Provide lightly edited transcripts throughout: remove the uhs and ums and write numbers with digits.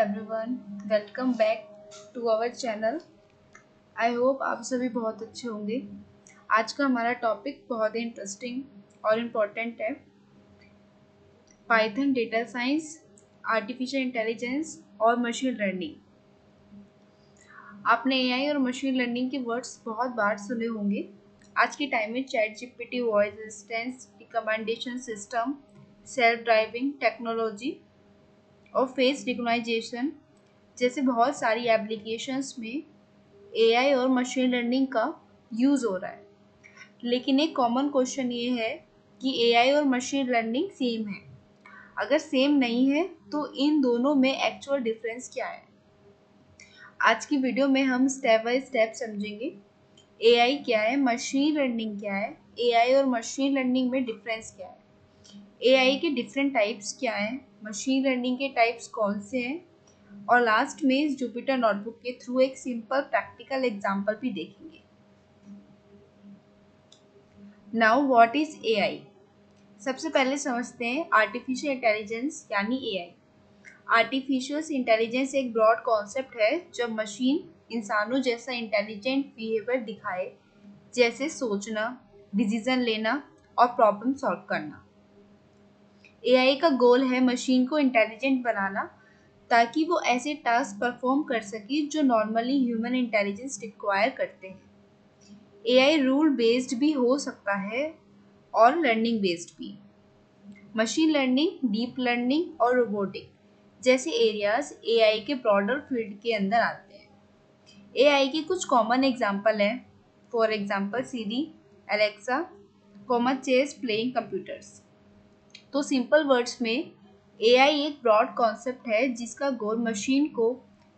Everyone, welcome back to our channel. I hope आप सभी बहुत अच्छे होंगे। आज का हमारा टॉपिक बहुत ही इंटरेस्टिंग और इम्पोर्टेंट है। Python, data science, artificial intelligence और मशीन लर्निंग। आपने एआई और मशीन लर्निंग के वर्ड्स बहुत बार सुने होंगे। आज के टाइम में chat GPT, voice assistants, recommendation system, self driving technology और फेस रिकॉग्निशन जैसे बहुत सारी एप्लीकेशंस में एआई और मशीन लर्निंग का यूज़ हो रहा है। लेकिन एक कॉमन क्वेश्चन ये है कि एआई और मशीन लर्निंग सेम है? अगर सेम नहीं है तो इन दोनों में एक्चुअल डिफरेंस क्या है? आज की वीडियो में हम स्टेप बाय स्टेप समझेंगे। एआई क्या है, मशीन लर्निंग क्या है, एआई और मशीन लर्निंग में डिफरेंस क्या है, एआई के डिफरेंट टाइप्स क्या हैं, मशीन लर्निंग के टाइप्स कौन से हैं, और लास्ट में इस जुपिटर नोटबुक के थ्रू एक सिंपल प्रैक्टिकल एग्जांपल भी देखेंगे। Now what is AI? सबसे पहले समझते हैं आर्टिफिशियल इंटेलिजेंस यानी एआई। आर्टिफिशियल इंटेलिजेंस एक ब्रॉड कॉन्सेप्ट है जब मशीन इंसानों जैसा इंटेलिजेंट बिहेवियर दिखाए, जैसे सोचना, डिसीजन लेना और प्रॉब्लम सॉल्व करना। एआई का गोल है मशीन को इंटेलिजेंट बनाना ताकि वो ऐसे टास्क परफॉर्म कर सके जो नॉर्मली ह्यूमन इंटेलिजेंस रिक्वायर करते हैं। एआई रूल बेस्ड भी हो सकता है और लर्निंग बेस्ड भी। मशीन लर्निंग, डीप लर्निंग और रोबोटिक जैसे एरियाज एआई के ब्रॉडर फील्ड के अंदर आते हैं। एआई के कुछ कॉमन एग्जांपल हैं, for example Siri, Alexa, chess playing computers. तो सिंपल वर्ड्स में एआई एक ब्रॉड कॉन्सेप्ट है जिसका गोल मशीन को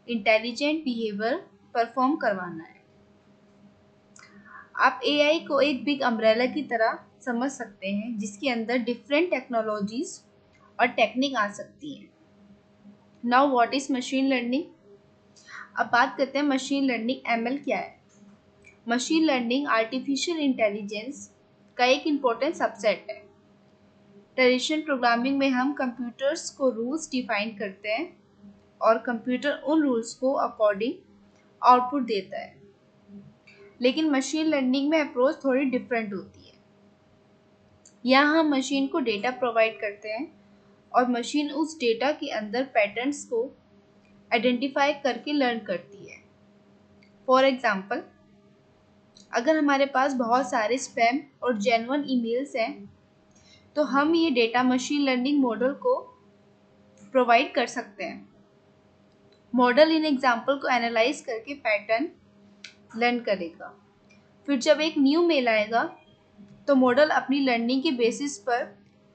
इंटेलिजेंट बिहेवियर परफॉर्म करवाना है। आप एआई को एक बिग अम्ब्रेला की तरह समझ सकते हैं जिसके अंदर डिफरेंट टेक्नोलॉजीज और टेक्निक आ सकती हैं। Now what is machine learning? अब बात करते हैं मशीन लर्निंग, एमएल क्या है। मशीन लर्निंग आर्टिफिशियल इंटेलिजेंस का एक इम्पोर्टेंट सबसेट है। ट्रेडिशनल प्रोग्रामिंग में हम कंप्यूटर्स को रूल्स डिफाइन करते हैं और कंप्यूटर उन रूल्स को अकॉर्डिंग आउटपुट देता है। लेकिन मशीन लर्निंग में अप्रोच थोड़ी डिफरेंट होती है। यहाँ हम मशीन को डेटा प्रोवाइड करते हैं और मशीन उस डेटा के अंदर पैटर्न्स को आइडेंटिफाई करके लर्न करती है। फॉर एग्जाम्पल, अगर हमारे पास बहुत सारे स्पैम और जेन्युइन ईमेल्स हैं तो हम ये डेटा मशीन लर्निंग मॉडल को प्रोवाइड कर सकते हैं। मॉडल इन एग्जाम्पल को एनालाइज करके पैटर्न लर्न करेगा। फिर जब एक न्यू मेल आएगा तो मॉडल अपनी लर्निंग के बेसिस पर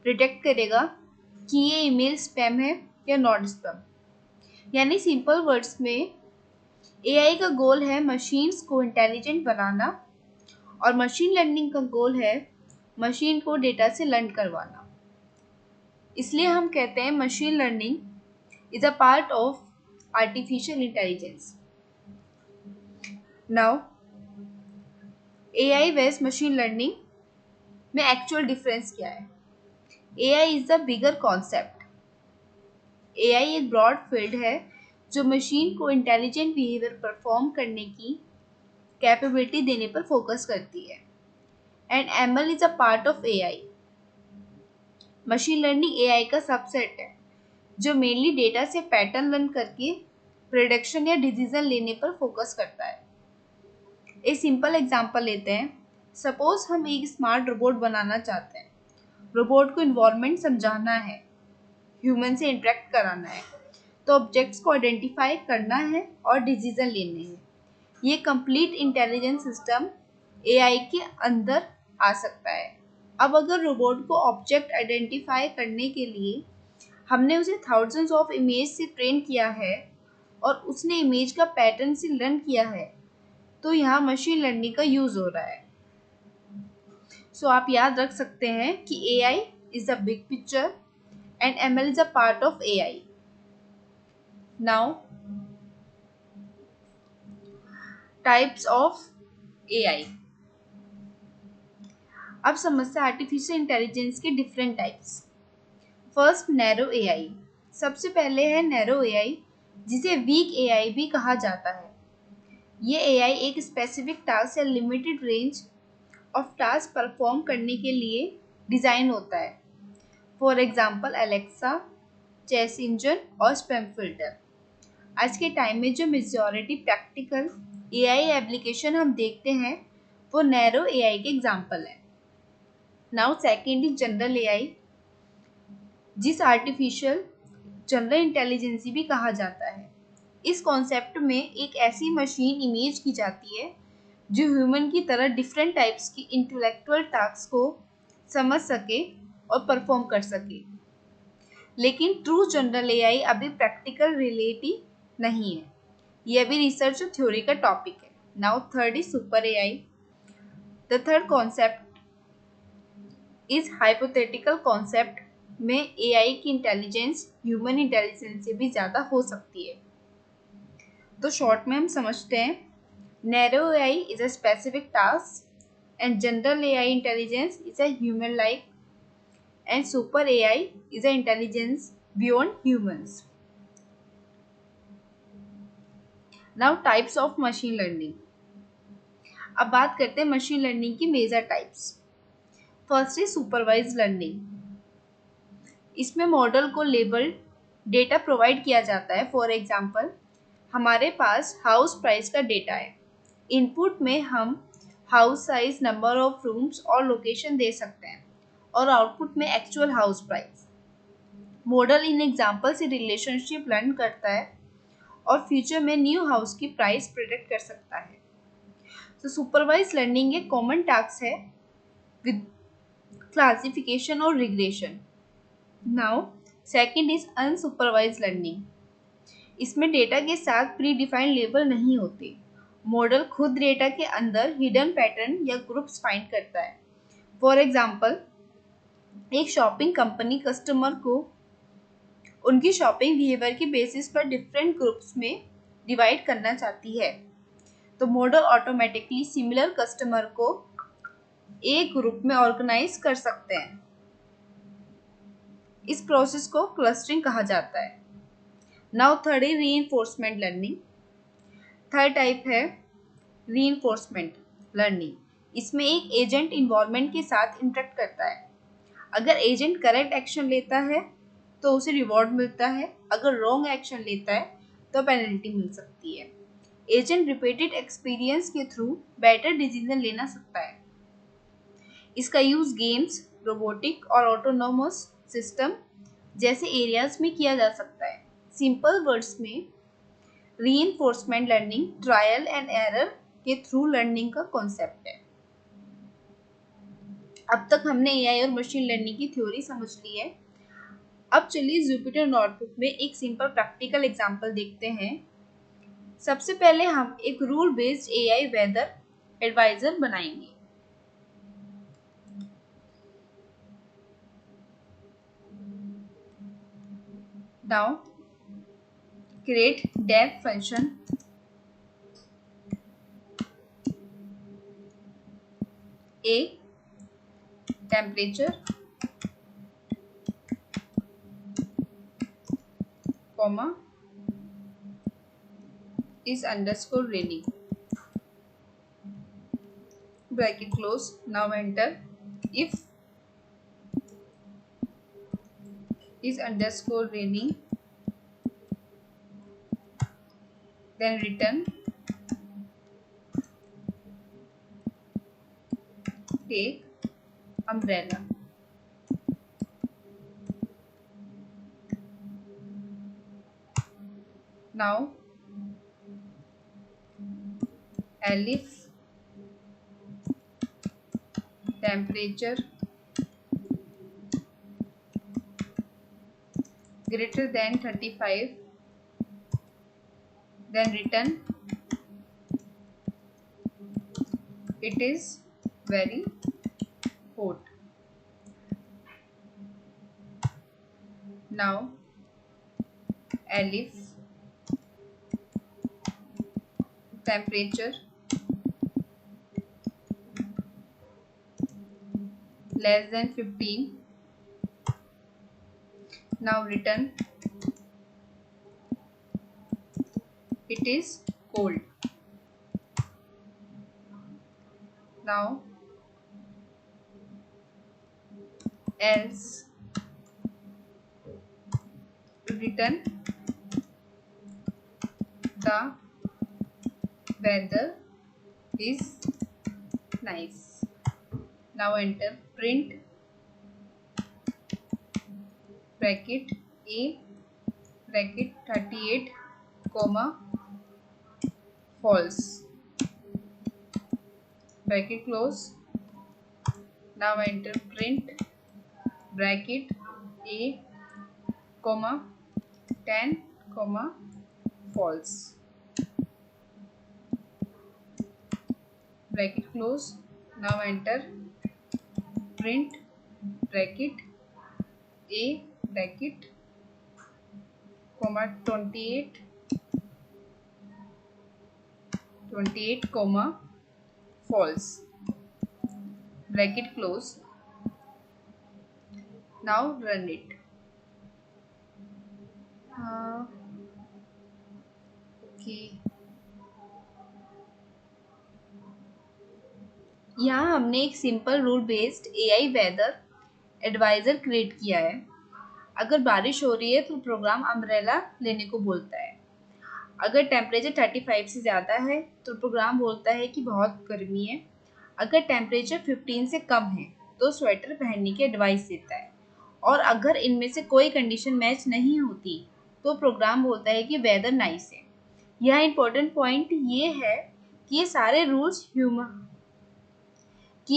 प्रिडिक्ट करेगा कि ये ईमेल स्पैम है या नॉट स्पैम। यानी सिंपल वर्ड्स में एआई का गोल है मशीन्स को इंटेलिजेंट बनाना और मशीन लर्निंग का गोल है मशीन को डेटा से लर्न करवाना। इसलिए हम कहते हैं machine learning is a part of artificial intelligence. Now AI versus machine learning में एक्चुअल डिफरेंस क्या है? AI is the bigger concept. AI एक ब्रॉड फील्ड है जो मशीन को इंटेलिजेंट बिहेवियर परफॉर्म करने की कैपेबिलिटी देने पर फोकस करती है। And ML is a part of AI. Machine learning AI का सबसेट है जो मेनली डेटा से पैटर्न लर्न करके प्रेडिक्शन या डिसीजन लेने पर फोकस करता है। एक सिंपल एग्जांपल लेते हैं। सपोज हम एक स्मार्ट रोबोट बनाना चाहते हैं। रोबोट को इन्वायरमेंट समझाना है, ह्यूमन से इंटरेक्ट कराना है, तो ऑब्जेक्ट्स को आइडेंटिफाई करना है और डिसीजन लेने हैं। ये कंप्लीट इंटेलिजेंस सिस्टम एआई के अंदर आ सकता है। अब अगर रोबोट को ऑब्जेक्ट आइडेंटिफाई करने के लिए हमने उसे थाउजेंड्स ऑफ इमेज से ट्रेन किया है और उसने इमेज का पैटर्न से लर्न किया है, तो यहाँ मशीन लर्निंग का यूज हो रहा है। सो आप याद रख सकते हैं कि AI is a big picture and ML is a part of AI. Now types of AI. अब समझते हैं आर्टिफिशियल इंटेलिजेंस के different types. First, narrow AI. सबसे पहले है नैरो एआई जिसे वीक एआई भी कहा जाता है। ये एआई एक स्पेसिफिक टास्क या limited range of task perform करने के लिए डिज़ाइन होता है। For example Alexa, chess engine और स्पैम फिल्टर। आज के टाइम में जो मेजॉरिटी प्रैक्टिकल एआई एप्लीकेशन हम देखते हैं वो नैरो एआई के एग्जाम्पल है। Now second is general AI, जिस आर्टिफिशियल जनरल इंटेलिजेंसी भी कहा जाता है। इस कॉन्सेप्ट में एक ऐसी मशीन इमेज की जाती है जो ह्यूमन की तरह डिफरेंट टाइप्स की इंटेलेक्चुअल टास्क को समझ सके और परफॉर्म कर सके। लेकिन ट्रू जनरल एआई अभी प्रैक्टिकल रियलिटी नहीं है, यह भी रिसर्च और थ्योरी का टॉपिक है। Now third is super AI. The third concept is hypothetical concept में एआई की इंटेलिजेंस ह्यूमन इंटेलिजेंस से भी ज़्यादा हो सकती है। तो शॉर्ट में हम समझते हैं, narrow AI is a specific task and general AI intelligence is a human like and super AI is a intelligence beyond humans. Now types of machine learning. अब बात करते हैं मशीन लर्निंग की major types. First is supervise learning. इसमें model को label data provide किया जाता है। फॉर एग्जांपल, हमारे पास हाउस प्राइस का डेटा है। इनपुट में हम house size, number of rooms और लोकेशन दे सकते हैं और आउटपुट में एक्चुअल हाउस प्राइस। मॉडल इन एग्जांपल से रिलेशनशिप लर्न करता है और फ्यूचर में न्यू हाउस की प्राइस प्रेडिक्ट कर सकता है। तो सुपरवाइज लर्निंग एक कॉमन टास्क है विद क्लासिफिकेशन और regression. Now second is unsupervise learning. इसमें डेटा के साथ प्री डिफाइंड लेबल नहीं होते। मॉडल खुद डेटा के अंदर हिडन पैटर्न या ग्रुप्स फाइंड करता है। फॉर एग्जांपल, एक शॉपिंग कंपनी कस्टमर को उनकी शॉपिंग बिहेवियर के बेसिस पर डिफरेंट ग्रुप्स में डिवाइड करना चाहती है, तो मॉडल ऑटोमेटिकली सिमिलर कस्टमर को एक ग्रुप में ऑर्गेनाइज कर सकते हैं। इस प्रोसेस को क्लस्टरिंग कहा जाता है। Now third is reinforcement learning. Third type है रीइंफोर्समेंट लर्निंग। इसमें एक एजेंट इन्वायरमेंट के साथ इंटरेक्ट करता है। अगर एजेंट करेक्ट एक्शन लेता है तो उसे रिवॉर्ड मिलता है, अगर रॉन्ग एक्शन लेता है तो पेनल्टी मिल सकती है। एजेंट रिपीटेड एक्सपीरियंस के थ्रू बेटर डिसीजन लेना सकता है। इसका यूज गेम्स, रोबोटिक और ऑटोनोमस सिस्टम जैसे एरियाज में किया जा सकता है। सिंपल वर्ड्स में reinforcement learning trial and error के थ्रू लर्निंग का कॉन्सेप्ट है। अब तक हमने एआई और मशीन लर्निंग की थ्योरी समझ ली है। अब चलिए जुपिटर नोटबुक में एक सिंपल प्रैक्टिकल एग्जांपल देखते हैं। सबसे पहले हम एक rule based AI weather adviser बनाएंगे। Now create def function a temperature comma is underscore raining bracket close. Now enter. If is underscore raining, then return take umbrella. Now elif temperature greater than 35, then return it is very hot. Now elif temperature less than 15. Now return it is cold. Now else written the weather is nice. Now enter print bracket a bracket 38 comma false bracket close. Now enter print bracket a comma 10 comma false bracket close. Now enter print bracket a bracket comma 28 comma false bracket close. Now run it. Okay, यहाँ हमने एक simple rule based AI weather advisor create किया है। अगर बारिश हो रही है तो प्रोग्राम अम्ब्रेला लेने को बोलता है। अगर टेम्परेचर 35 से ज़्यादा है तो प्रोग्राम बोलता है कि बहुत गर्मी है। अगर टेम्परेचर 15 से कम है तो स्वेटर पहनने की एडवाइस देता है। और अगर इनमें से कोई कंडीशन मैच नहीं होती तो प्रोग्राम बोलता है कि वेदर नाइस है। यह इम्पोर्टेंट पॉइंट ये है कि ये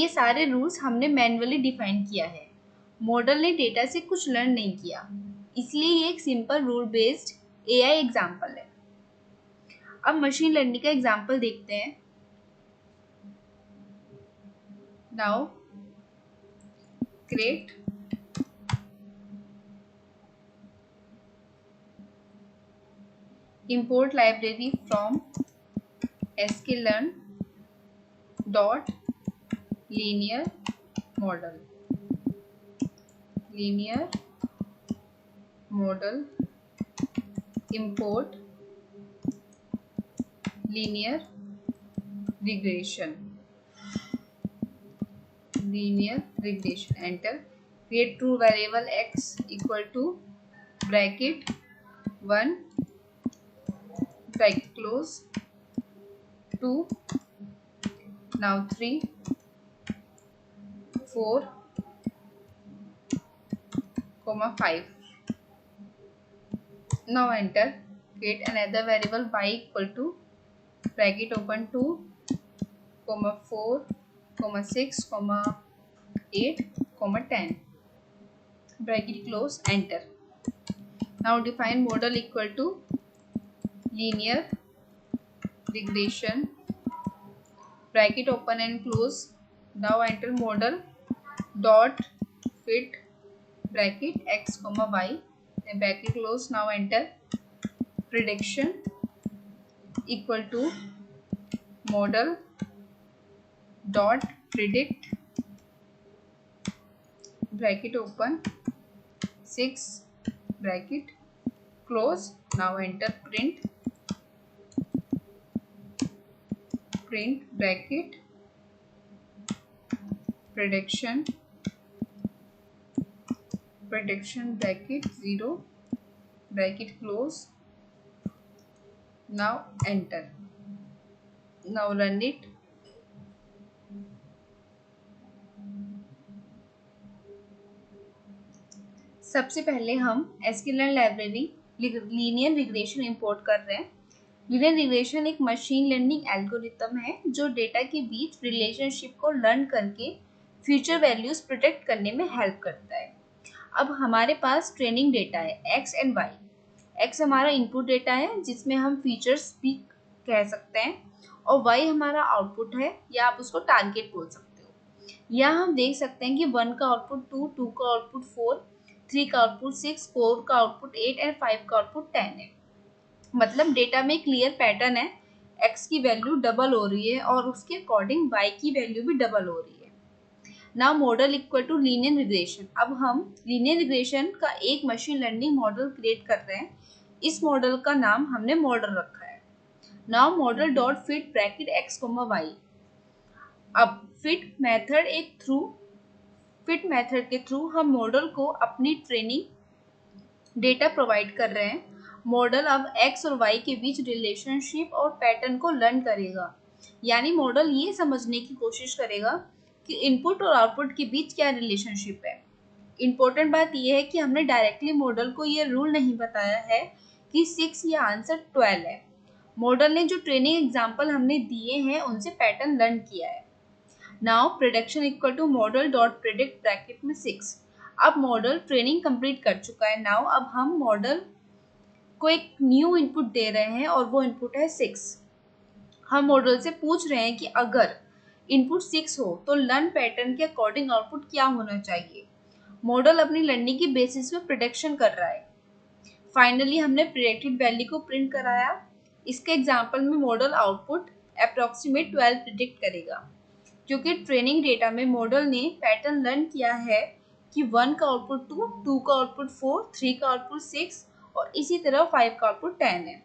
सारे रूल्स हमने मैन्युअली डिफाइन किया है। मॉडल ने डेटा से कुछ लर्न नहीं किया, इसलिए ये एक simple rule based AI example है। अब मशीन लर्निंग का एग्जाम्पल देखते हैं। Now create import library from sklearn dot linear model import linear regression enter create true variable x equal to bracket 1 bracket close 2 now 3 4 comma 5. Now enter create another variable y equal to bracket open 2 comma 4 comma 6 comma 8 comma 10 bracket close enter. Now define model equal to linear regression bracket open and close. Now enter model dot fit bracket x comma y and bracket close. Now enter prediction equal to model dot predict bracket open 6 bracket close. Now enter print bracket prediction bracket 0 bracket close. Now enter. Now run it. सबसे पहले हम sklearn library linear regression import कर रहे हैं। Linear regression एक machine learning algorithm है जो data के बीच रिलेशनशिप को लर्न करके फ्यूचर वैल्यूज प्रोटेक्ट करने में हेल्प करता है। अब हमारे पास ट्रेनिंग डेटा है x एंड y। x हमारा इनपुट डेटा है जिसमें हम फीचर्स भी कह सकते हैं और y हमारा आउटपुट है या आप उसको टारगेट बोल सकते हो। यहाँ हम देख सकते हैं कि 1 का आउटपुट 2, 2 का आउटपुट 4, 3 का आउटपुट 6, 4 का आउटपुट 8 एंड 5 का आउटपुट 10 है। मतलब डेटा में क्लियर पैटर्न है, x की वैल्यू डबल हो रही है और उसके अकॉर्डिंग y की वैल्यू भी डबल हो रही है। Now model equal to linear regression. अब हम लीनियर रिग्रेशन का एक मशीन लर्निंग मॉडल क्रिएट कर रहे हैं। इस मॉडल का नाम हमने मॉडल रखा है। Now model dot fit bracket X comma Y. अब फिट मेथड के थ्रू हम मॉडल को अपनी ट्रेनिंग डेटा प्रोवाइड कर रहे हैं। मॉडल अब एक्स और वाई के बीच रिलेशनशिप और पैटर्न को लर्न करेगा, यानी मॉडल ये समझने की कोशिश करेगा कि इनपुट और आउटपुट के बीच क्या रिलेशनशिप है। इम्पोर्टेंट बात यह है कि हमने डायरेक्टली मॉडल को ये रूल नहीं बताया है कि 6 या आंसर 12 है। मॉडल ने जो ट्रेनिंग एग्जाम्पल हमने दिए हैं उनसे पैटर्न लर्न किया है। Now prediction equal to model dot predict bracket में 6। अब मॉडल ट्रेनिंग कंप्लीट कर चुका है। नाउ अब हम मॉडल को एक न्यू इनपुट दे रहे हैं और वो इनपुट है 6। हम मॉडल से पूछ रहे हैं कि अगर इनपुट 6 हो तो लर्न पैटर्न के अकॉर्डिंग आउटपुट क्या होना चाहिए। मॉडल अपनी लर्निंग की बेसिस पे प्रिडिक्शन कर रहा है। फाइनली हमने प्रिडिक्टेड वैल्यू को प्रिंट कराया। इसके एग्जांपल में मॉडल आउटपुट अप्रोक्सीमेट 12 प्रिडिक्ट करेगा, क्योंकि ट्रेनिंग डेटा में मॉडल ने पैटर्न लर्न किया है कि 1 का आउटपुट 2, 2 का आउटपुट 4, 3 का आउटपुट 6 और इसी तरह 5 का आउटपुट 10 है।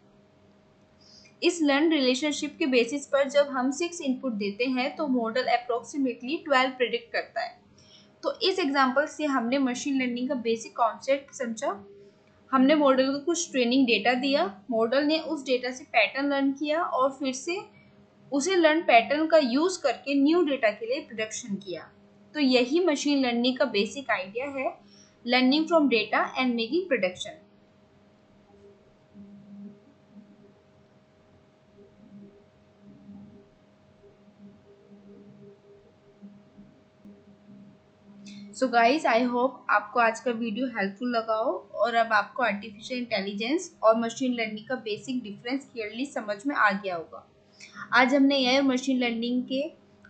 इस लर्न रिलेशनशिप के बेसिस पर जब हम 6 इनपुट देते हैं तो मॉडल अप्रोक्सीमेटली 12 प्रिडिक्ट करता है। तो इस एग्जांपल से हमने मशीन लर्निंग का बेसिक कॉन्सेप्ट समझा। हमने मॉडल को कुछ ट्रेनिंग डेटा दिया, मॉडल ने उस डेटा से पैटर्न लर्न किया और फिर से उसे लर्न पैटर्न का यूज करके न्यू डेटा के लिए प्रिडिक्शन किया। तो यही मशीन लर्निंग का बेसिक आइडिया है, learning from data and making prediction. So guys, I hope आपको आज का वीडियो हेल्पफुल लगा हो और अब आपको आर्टिफिशियल इंटेलिजेंस और मशीन लर्निंग का बेसिक डिफरेंस क्लियरली समझ में आ गया होगा। आज हमने एआई मशीन लर्निंग के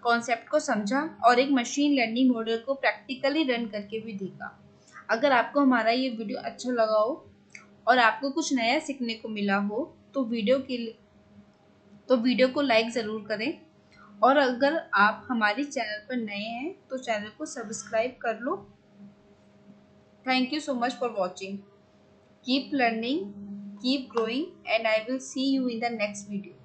कॉन्सेप्ट को समझा और एक मशीन लर्निंग मॉडल को प्रैक्टिकली रन करके भी देखा। अगर आपको हमारा ये वीडियो अच्छा लगा हो और आपको कुछ नया सीखने को मिला हो तो वीडियो को लाइक ज़रूर करें, और अगर आप हमारे चैनल पर नए हैं तो चैनल को सब्सक्राइब कर लो। Thank you so much for watching. Keep learning, keep growing, and I will see you in the next video.